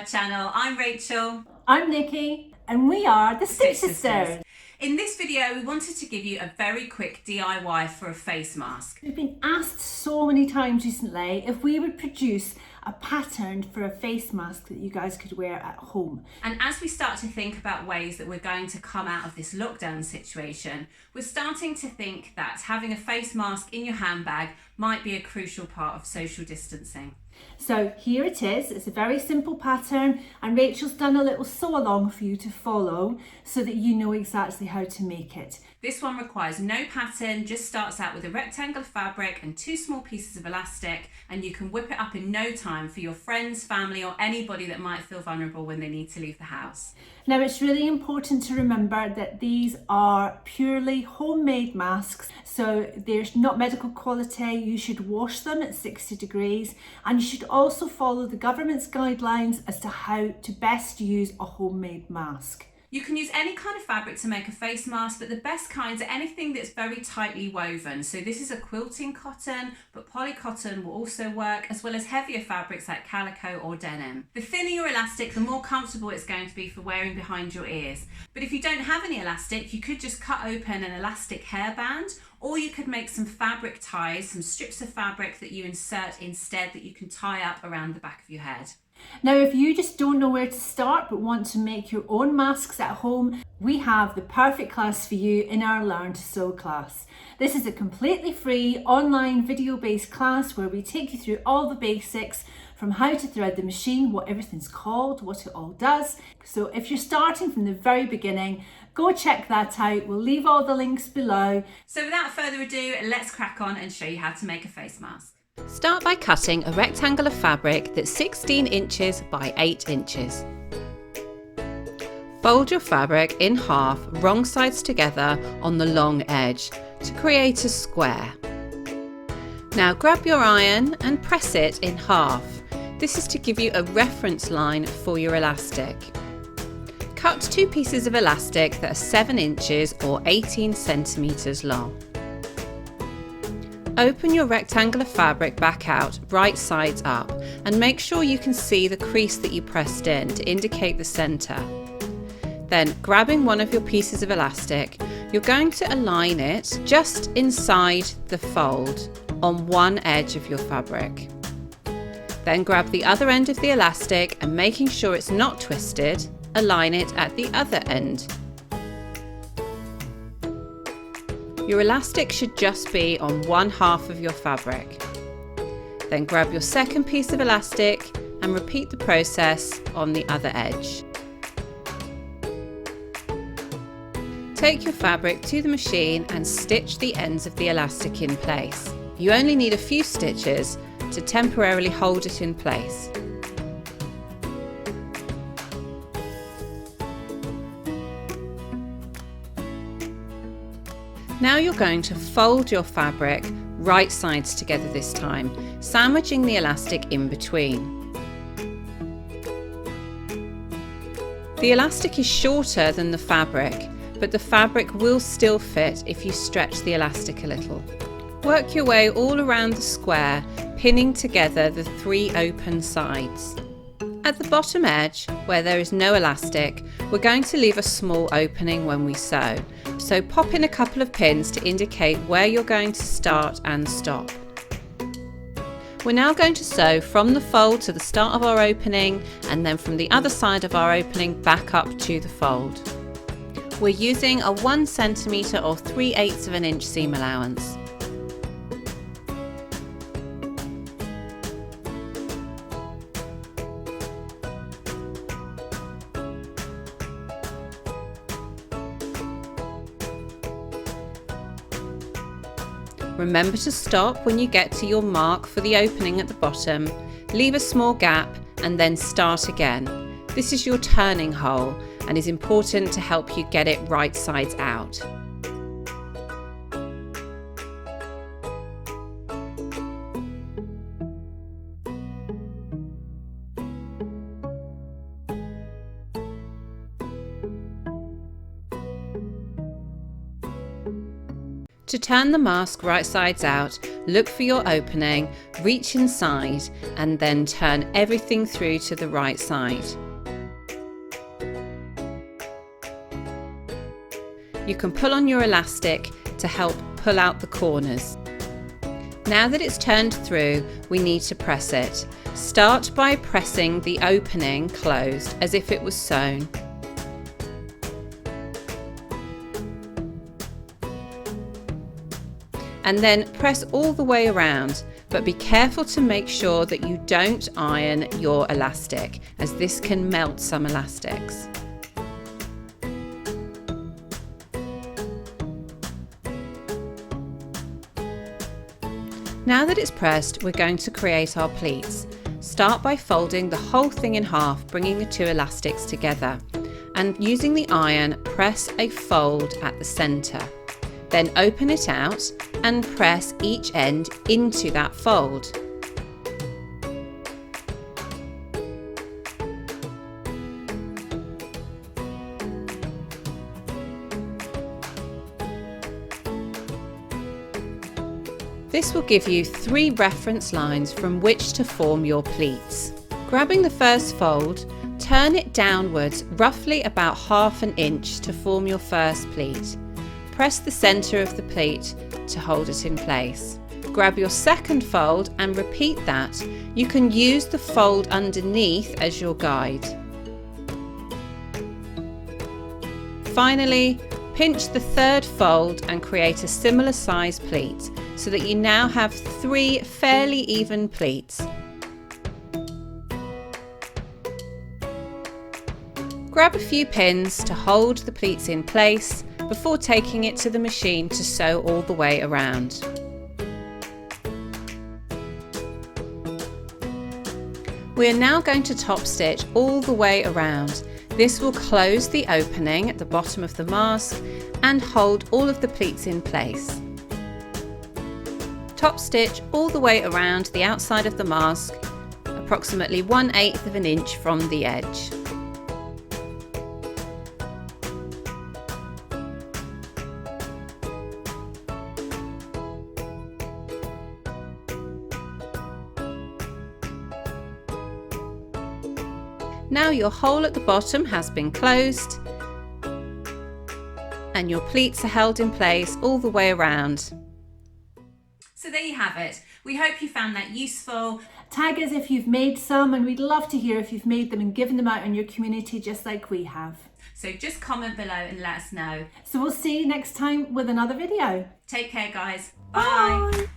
channel. I'm Rachel. I'm Nikki, and we are the Stitch Sisters. In this video, we wanted to give you a very quick DIY for a face mask. We've been asked so many times recently if we would produce a pattern for a face mask that you guys could wear at home. And as we start to think about ways that we're going to come out of this lockdown situation, we're starting to think that having a face mask in your handbag might be a crucial part of social distancing. So here it is. It's a very simple pattern, and Rachel's done a little sew along for you to follow so that you know exactly how to make it. This one requires no pattern, just starts out with a rectangle of fabric and 2 small pieces of elastic, and you can whip it up in no time for your friends, family, or anybody that might feel vulnerable when they need to leave the house. Now, it's really important to remember that these are purely homemade masks, so they're not medical quality. You should wash them at 60 degrees, and you should also follow the government's guidelines as to how to best use a homemade mask. You can use any kind of fabric to make a face mask, but the best kinds are anything that's very tightly woven. So this is a quilting cotton, but polycotton will also work, as well as heavier fabrics like calico or denim. The thinner your elastic, the more comfortable it's going to be for wearing behind your ears. But if you don't have any elastic, you could just cut open an elastic hairband, or you could make some fabric ties, some strips of fabric that you insert instead that you can tie up around the back of your head. Now, if you just don't know where to start but want to make your own masks at home, we have the perfect class for you in our Learn to Sew class. This is a completely free online video-based class where we take you through all the basics, from how to thread the machine, what everything's called, what it all does. So if you're starting from the very beginning, go check that out. We'll leave all the links below. So without further ado, let's crack on and show you how to make a face mask. Start by cutting a rectangle of fabric that's 16 inches by 8 inches. Fold your fabric in half, wrong sides together on the long edge to create a square. Now grab your iron and press it in half. This is to give you a reference line for your elastic. Cut 2 pieces of elastic that are 7 inches or 18 centimetres long. Open your rectangle of fabric back out, right sides up, and make sure you can see the crease that you pressed in to indicate the centre. Then, grabbing one of your pieces of elastic, you're going to align it just inside the fold on one edge of your fabric. Then grab the other end of the elastic and, making sure it's not twisted, align it at the other end. Your elastic should just be on one half of your fabric. Then grab your second piece of elastic and repeat the process on the other edge. Take your fabric to the machine and stitch the ends of the elastic in place. You only need a few stitches to temporarily hold it in place. Now you're going to fold your fabric right sides together this time, sandwiching the elastic in between. The elastic is shorter than the fabric, but the fabric will still fit if you stretch the elastic a little. Work your way all around the square, pinning together the 3 open sides. At the bottom edge, where there is no elastic, we're going to leave a small opening when we sew. So pop in a couple of pins to indicate where you're going to start and stop. We're now going to sew from the fold to the start of our opening, and then from the other side of our opening back up to the fold. We're using a 1 centimetre or 3/8 of an inch seam allowance. Remember to stop when you get to your mark for the opening at the bottom, leave a small gap and then start again. This is your turning hole and is important to help you get it right sides out. To turn the mask right sides out, look for your opening, reach inside, and then turn everything through to the right side. You can pull on your elastic to help pull out the corners. Now that it's turned through, we need to press it. Start by pressing the opening closed as if it was sewn. And then press all the way around, but be careful to make sure that you don't iron your elastic, as this can melt some elastics. Now that it's pressed, we're going to create our pleats. Start by folding the whole thing in half, bringing the two elastics together, and using the iron, press a fold at the centre. Then open it out and press each end into that fold. This will give you 3 reference lines from which to form your pleats. Grabbing the first fold, turn it downwards roughly about ½ an inch to form your first pleat. Press the centre of the pleat to hold it in place. Grab your second fold and repeat that. You can use the fold underneath as your guide. Finally, pinch the third fold and create a similar size pleat so that you now have 3 fairly even pleats. Grab a few pins to hold the pleats in place before taking it to the machine to sew all the way around. We are now going to top stitch all the way around. This will close the opening at the bottom of the mask and hold all of the pleats in place. Top stitch all the way around the outside of the mask, approximately 1/8 of an inch from the edge. Now your hole at the bottom has been closed and your pleats are held in place all the way around. So there you have it. We hope you found that useful. Tag us if you've made some, and we'd love to hear if you've made them and given them out in your community just like we have. So just comment below and let us know. So we'll see you next time with another video. Take care, guys. Bye. Bye.